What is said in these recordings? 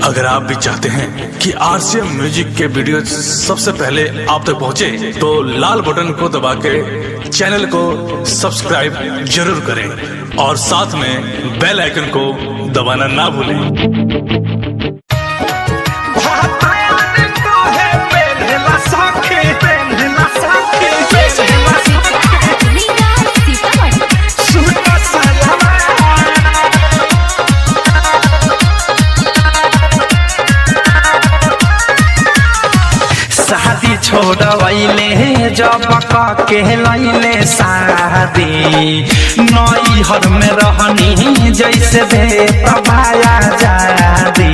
अगर आप भी चाहते हैं कि आरसीएम म्यूजिक के वीडियो सबसे पहले आप तक पहुंचे, तो लाल बटन को दबा के चैनल को सब्सक्राइब जरूर करें और साथ में बेल आइकन को दबाना ना भूलें। छोड़वैले जब के लैले शादी नैहर में रहनी जैसे दे तबाया जादी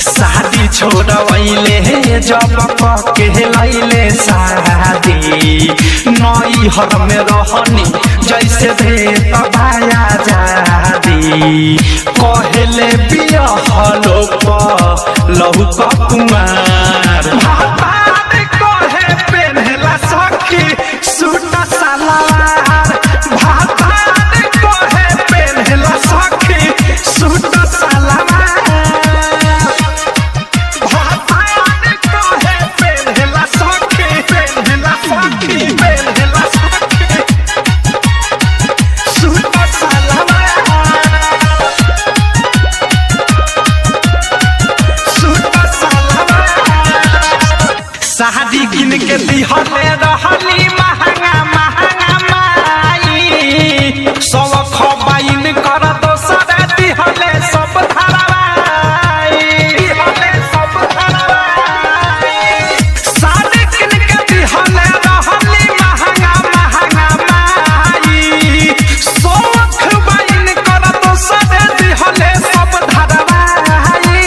शादी छोड़वैले जब के लैले शादी नैहर में रहनी जैसे दे तबाया जादी कहले बियाह लोग लहू कुमार कहे पेन्हला सखी सूट सलवार कहे पेन्हला सखी सूट सलवार कहे पेन्हला सखी पेन्हला सखी पेन्हला सखी सूट सलवार शादी किन के दिहले रहली महंगा महंगा माई सब खबाइन कर दोसर दिहले सब धरवाई दिहले सब धरवाई शादी किन के दिहले रहली महंगा महंगा माई सब खबाइन कर दोसर दिहले सब धरवाई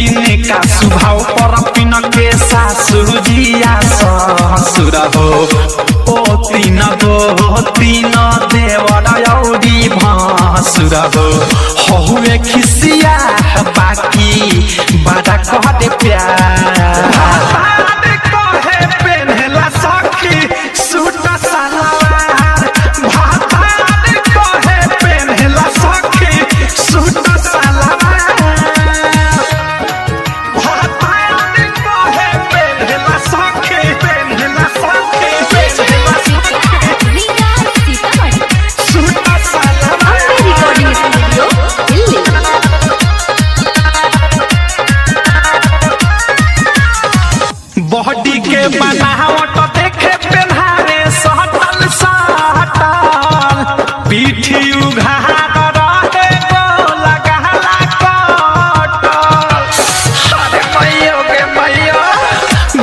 इनका स्वभाव पर पिन के सासुजिया ससुर हो ओ तीन देवरी भासुर हो हुए खिसिया बाकी बड़ा कहते प्यार कहे पेन्हला सखी सूट सलवार कहे पेन्हला सखी सूट सलवार बॉडी के बनावट देखे पेन्हारे सटल सटल पीठी उघार रहे गोल गहला कटल अरे मैयो के मैयो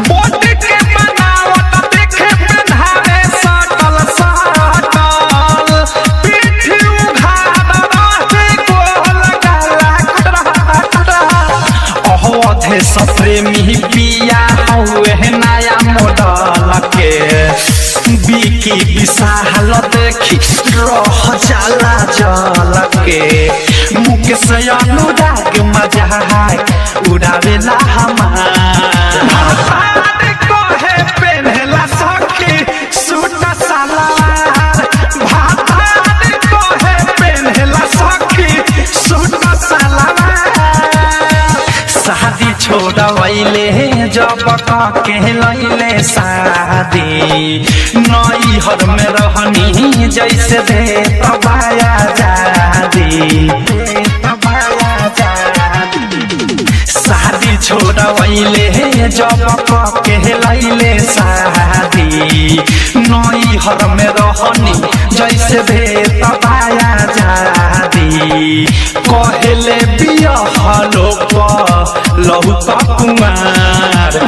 बॉडी के बनावट देखे पेन्हारे सटल सटल पीठी उघार रहे गोल गहला कटल अहोधे सप्रेमी पिया नया मॉडल के बिकी विशाल देखी रह जाला जल के मुकेश अनुराग मजा उड़ावेला हमार कहे पेन्हला सखी सूट सलवार कहे पेन्हला सखी सूट सलवार शादी छोड़वैले जब के लैले शादी नैहर में रहनी जैसे दे तबाया जादी शादी छोड़वैले जब के लैले शादी नैहर में रहनी जैसे दे तबाया जादी कहले बियाह लोग लहू कुमार